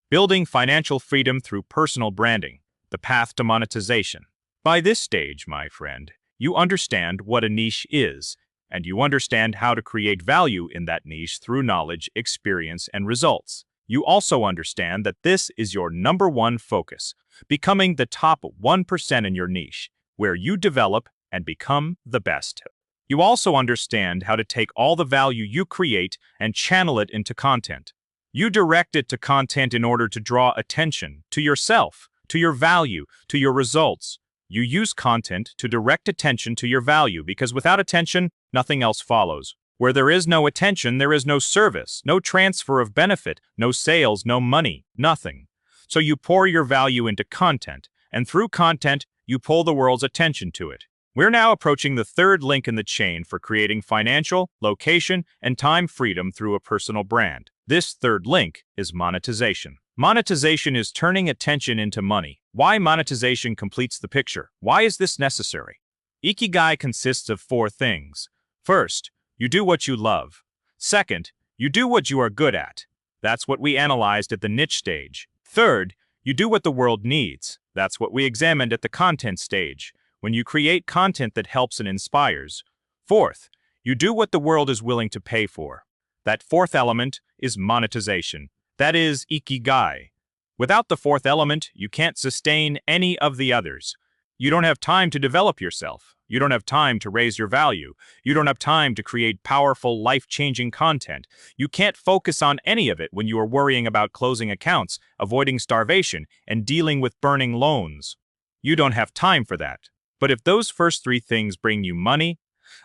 Building financial freedom through personal branding, the path to monetization. By this stage, my friend, you understand what a niche is, and you understand how to create value in that niche through knowledge, experience, and results. You also understand that this is your number one focus, becoming the top 1% in your niche, where you develop and become the best. You also understand how to take all the value you create and channel it into content. You direct it to content in order to draw attention to yourself, to your value, to your results. You use content to direct attention to your value because without attention, nothing else follows. Where there is no attention, there is no service, no transfer of benefit, no sales, no money, nothing. So you pour your value into content, and through content, you pull the world's attention to it. We're now approaching the third link in the chain for creating financial, location, and time freedom through a personal brand. This third link is monetization. Monetization is turning attention into money. Why monetization completes the picture? Why is this necessary? Ikigai consists of 4 things. First, you do what you love. Second, you do what you are good at. That's what we analyzed at the niche stage. Third, you do what the world needs. That's what we examined at the content stage, when you create content that helps and inspires. Fourth, you do what the world is willing to pay for. That fourth element is monetization. That is Ikigai. Without the fourth element, you can't sustain any of the others. You don't have time to develop yourself. You don't have time to raise your value. You don't have time to create powerful, life-changing content. You can't focus on any of it when you are worrying about closing accounts, avoiding starvation, and dealing with burning loans. You don't have time for that. But if those first 3 things bring you money,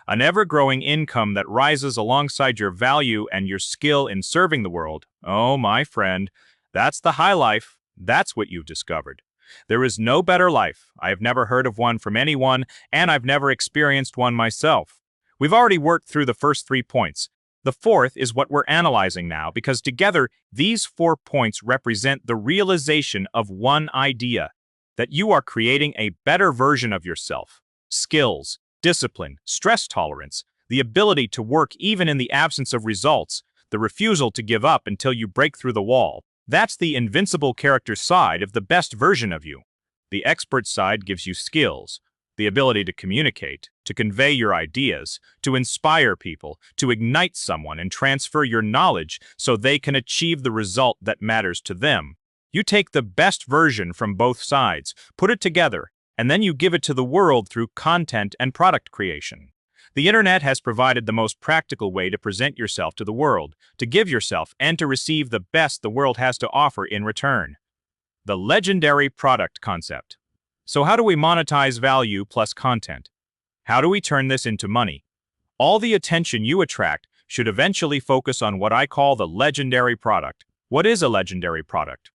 an ever-growing income that rises alongside your value and your skill in serving the world, oh, my friend, that's the high life. That's what you've discovered. There is no better life. I have never heard of one from anyone, and I've never experienced one myself. We've already worked through the first 3 points. The fourth is what we're analyzing now, because together, these 4 points represent the realization of one idea, that you are creating a better version of yourself. Skills, discipline, stress tolerance, the ability to work even in the absence of results, the refusal to give up until you break through the wall. That's the invincible character side of the best version of you. The expert side gives you skills, the ability to communicate, to convey your ideas, to inspire people, to ignite someone and transfer your knowledge so they can achieve the result that matters to them. You take the best version from both sides, put it together, and then you give it to the world through content and product creation. The internet has provided the most practical way to present yourself to the world, to give yourself and to receive the best the world has to offer in return. The legendary product concept. So how do we monetize value plus content? How do we turn this into money? All the attention you attract should eventually focus on what I call the legendary product. What is a legendary product?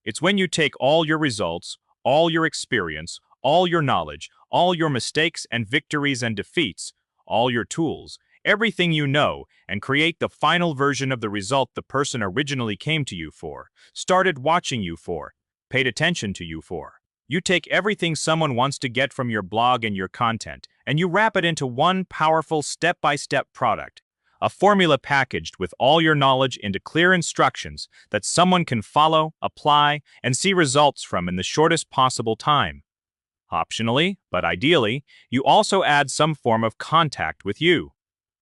It's when you take all your results, all your experience, all your knowledge, all your mistakes and victories and defeats, all your tools, everything you know, and create the final version of the result the person originally came to you for, started watching you for, paid attention to you for. You take everything someone wants to get from your blog and your content, and you wrap it into one powerful step-by-step product, a formula packaged with all your knowledge into clear instructions that someone can follow, apply, and see results from in the shortest possible time. Optionally, but ideally, you also add some form of contact with you.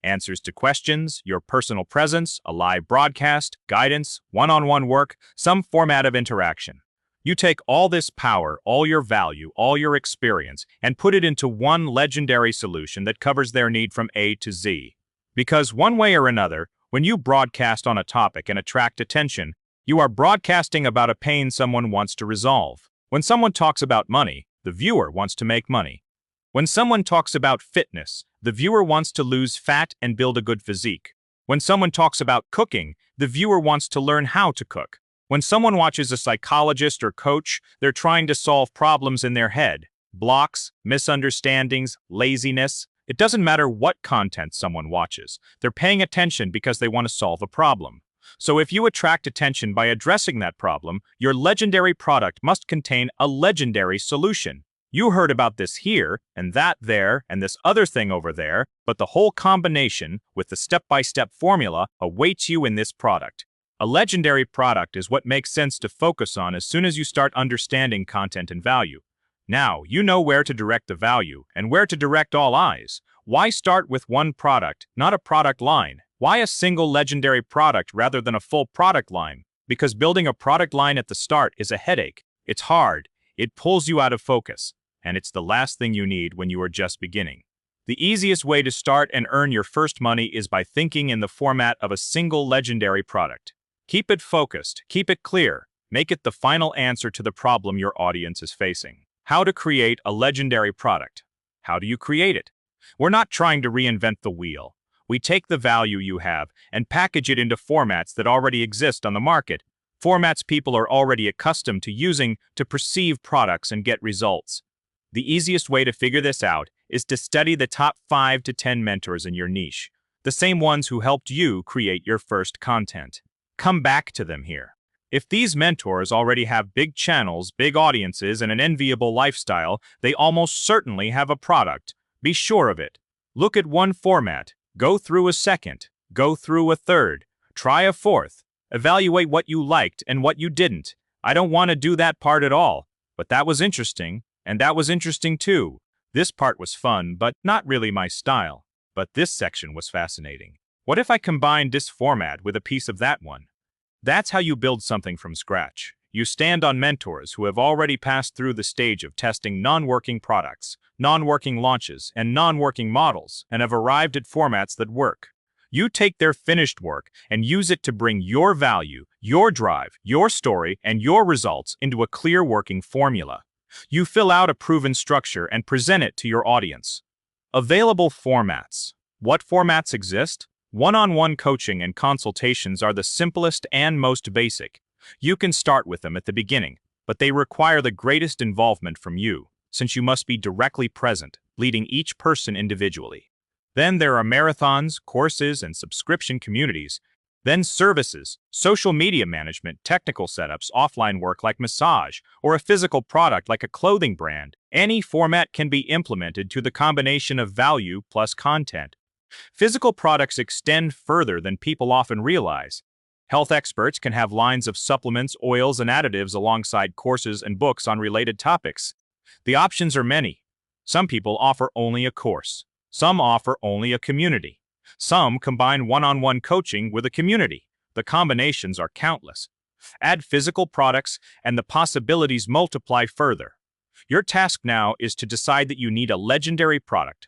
Answers to questions, your personal presence, a live broadcast, guidance, one-on-one work, some format of interaction. You take all this power, all your value, all your experience, and put it into one legendary solution that covers their need from A to Z. Because one way or another, when you broadcast on a topic and attract attention, you are broadcasting about a pain someone wants to resolve. When someone talks about money, the viewer wants to make money. When someone talks about fitness, the viewer wants to lose fat and build a good physique. When someone talks about cooking, the viewer wants to learn how to cook. When someone watches a psychologist or coach, they're trying to solve problems in their head. Blocks, misunderstandings, laziness. It doesn't matter what content someone watches. They're paying attention because they want to solve a problem. So if you attract attention by addressing that problem, your legendary product must contain a legendary solution. You heard about this here, and that there, and this other thing over there, but the whole combination, with the step-by-step formula, awaits you in this product. A legendary product is what makes sense to focus on as soon as you start understanding content and value. Now, you know where to direct the value and where to direct all eyes. Why start with one product, not a product line? Why a single legendary product rather than a full product line? Because building a product line at the start is a headache. It's hard, it pulls you out of focus, and it's the last thing you need when you are just beginning. The easiest way to start and earn your first money is by thinking in the format of a single legendary product. Keep it focused, keep it clear, make it the final answer to the problem your audience is facing. How to create a legendary product. How do you create it? We're not trying to reinvent the wheel. We take the value you have and package it into formats that already exist on the market, formats people are already accustomed to using to perceive products and get results. The easiest way to figure this out is to study the top 5 to 10 mentors in your niche, the same ones who helped you create your first content. Come back to them here. If these mentors already have big channels, big audiences, and an enviable lifestyle, they almost certainly have a product. Be sure of it. Look at one format, go through a second, go through a third, try a fourth, evaluate what you liked and what you didn't. I don't want to do that part at all, but that was interesting, and that was interesting too. This part was fun, but not really my style. But this section was fascinating. What if I combined this format with a piece of that one? That's how you build something from scratch. You stand on mentors who have already passed through the stage of testing non-working products, non-working launches, and non-working models, and have arrived at formats that work. You take their finished work and use it to bring your value, your drive, your story, and your results into a clear working formula. You fill out a proven structure and present it to your audience. Available formats. What formats exist? One-on-one coaching and consultations are the simplest and most basic. You can start with them at the beginning, but they require the greatest involvement from you, since you must be directly present, leading each person individually. Then there are marathons, courses, and subscription communities. Then services, social media management, technical setups, offline work like massage, or a physical product like a clothing brand. Any format can be implemented to the combination of value plus content. Physical products extend further than people often realize. Health experts can have lines of supplements, oils, and additives alongside courses and books on related topics. The options are many. Some people offer only a course. Some offer only a community. Some combine one-on-one coaching with a community. The combinations are countless. Add physical products, and the possibilities multiply further. Your task now is to decide that you need a legendary product.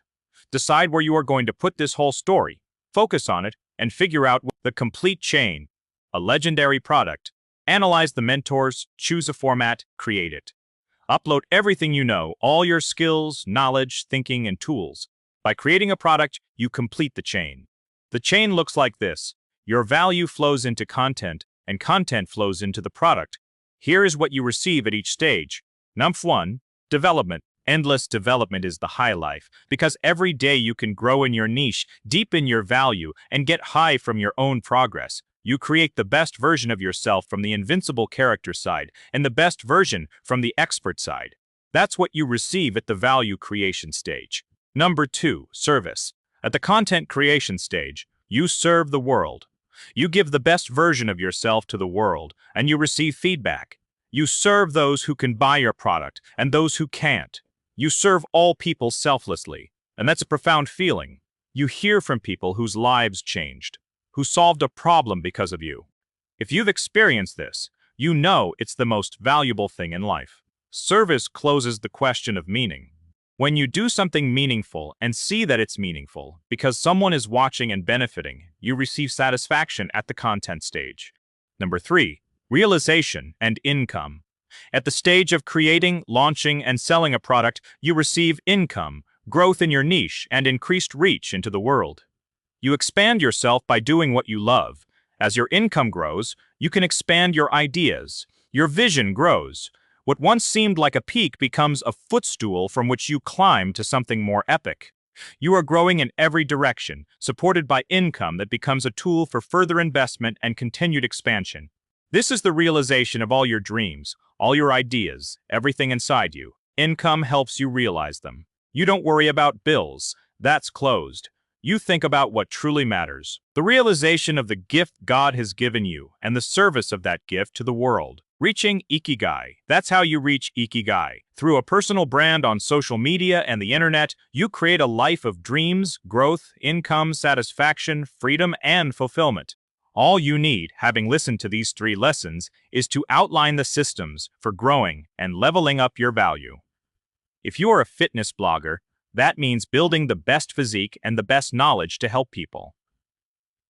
Decide where you are going to put this whole story, focus on it, and figure out the complete chain. A legendary product. Analyze the mentors, choose a format, create it. Upload everything you know, all your skills, knowledge, thinking, and tools. By creating a product, you complete the chain. The chain looks like this. Your value flows into content, and content flows into the product. Here is what you receive at each stage. Number 1, development. Endless development is the high life, because every day you can grow in your niche, deepen your value, and get high from your own progress. You create the best version of yourself from the invincible character side, and the best version from the expert side. That's what you receive at the value creation stage. Number 2, service. At the content creation stage, you serve the world. You give the best version of yourself to the world, and you receive feedback. You serve those who can buy your product, and those who can't. You serve all people selflessly, and that's a profound feeling. You hear from people whose lives changed, who solved a problem because of you. If you've experienced this, you know it's the most valuable thing in life. Service closes the question of meaning. When you do something meaningful and see that it's meaningful because someone is watching and benefiting, you receive satisfaction at the content stage. Number 3, realization and income. At the stage of creating, launching, and selling a product, you receive income, growth in your niche, and increased reach into the world. You expand yourself by doing what you love. As your income grows, you can expand your ideas. Your vision grows. What once seemed like a peak becomes a footstool from which you climb to something more epic. You are growing in every direction, supported by income that becomes a tool for further investment and continued expansion. This is the realization of all your dreams, all your ideas, everything inside you. Income helps you realize them. You don't worry about bills. That's closed. you think about what truly matters. The realization of the gift God has given you and the service of that gift to the world. Reaching Ikigai. That's how you reach Ikigai. Through a personal brand on social media and the internet, you create a life of dreams, growth, income, satisfaction, freedom, and fulfillment. All you need, having listened to these 3 lessons, is to outline the systems for growing and leveling up your value. If you are a fitness blogger, that means building the best physique and the best knowledge to help people.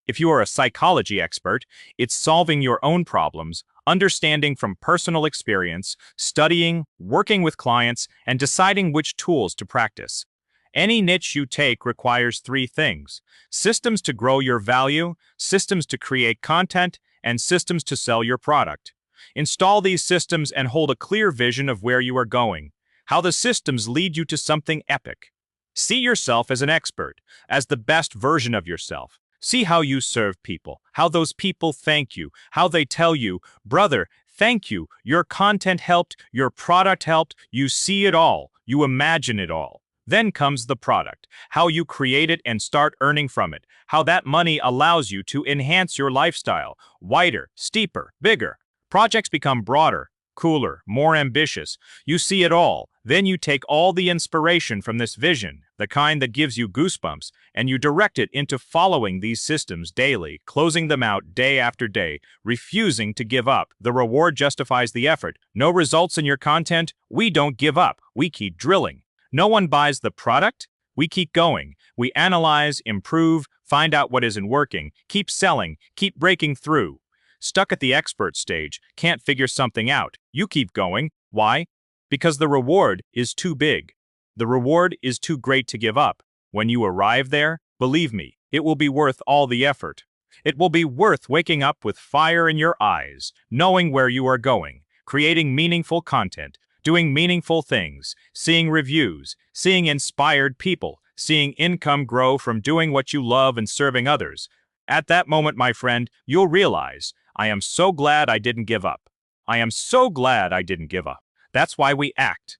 If you are a psychology expert, it's solving your own problems, understanding from personal experience, studying, working with clients, and deciding which tools to practice. Any niche you take requires 3 things: systems to grow your value, systems to create content, and systems to sell your product. Install these systems and hold a clear vision of where you are going, how the systems lead you to something epic. See yourself as an expert, as the best version of yourself. See how you serve people, how those people thank you, how they tell you, brother, thank you, your content helped, your product helped, you see it all, you imagine it all. Then comes the product, how you create it and start earning from it, how that money allows you to enhance your lifestyle, wider, steeper, bigger. Projects become broader, cooler, more ambitious. You see it all. Then you take all the inspiration from this vision, the kind that gives you goosebumps, and you direct it into following these systems daily, closing them out day after day, refusing to give up. The reward justifies the effort. No results in your content? We don't give up. We keep drilling. No one buys the product? We keep going. We analyze, improve, find out what isn't working, keep selling, keep breaking through. Stuck at the expert stage, can't figure something out. You keep going. Why? Because the reward is too big. The reward is too great to give up. When you arrive there, believe me, it will be worth all the effort. It will be worth waking up with fire in your eyes, knowing where you are going, creating meaningful content, doing meaningful things, seeing reviews, seeing inspired people, seeing income grow from doing what you love and serving others. At that moment, my friend, you'll realize, I am so glad I didn't give up. I am so glad I didn't give up. That's why we act.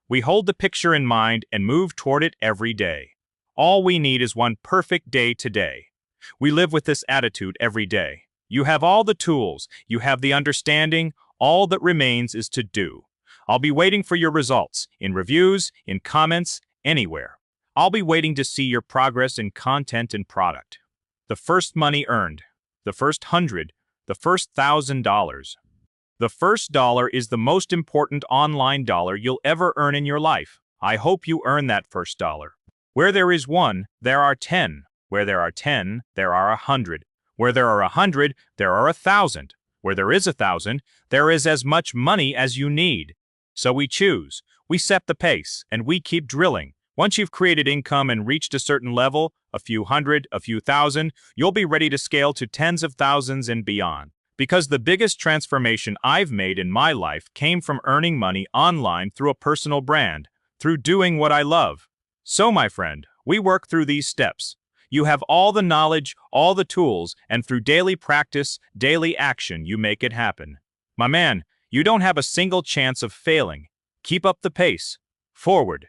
We hold the picture in mind and move toward it every day. All we need is one perfect day today. We live with this attitude every day. You have all the tools, you have the understanding, all that remains is to do. I'll be waiting for your results, in reviews, in comments, anywhere. I'll be waiting to see your progress in content and product. The first money earned, the first 100, the first $1,000. The first dollar is the most important online dollar you'll ever earn in your life. I hope you earn that first dollar. Where there is 1, there are 10. Where there are 10, there are 100. Where there are 100, there are 1,000. Where there is 1,000, there is as much money as you need. So we choose, we set the pace, and we keep drilling. Once you've created income and reached a certain level, a few hundred, a few thousand, you'll be ready to scale to tens of thousands and beyond. Because the biggest transformation I've made in my life came from earning money online through a personal brand, through doing what I love. So, my friend, we work through these steps. You have all the knowledge, all the tools, and through daily practice, daily action, you make it happen. My man, you don't have a single chance of failing. Keep up the pace. Forward.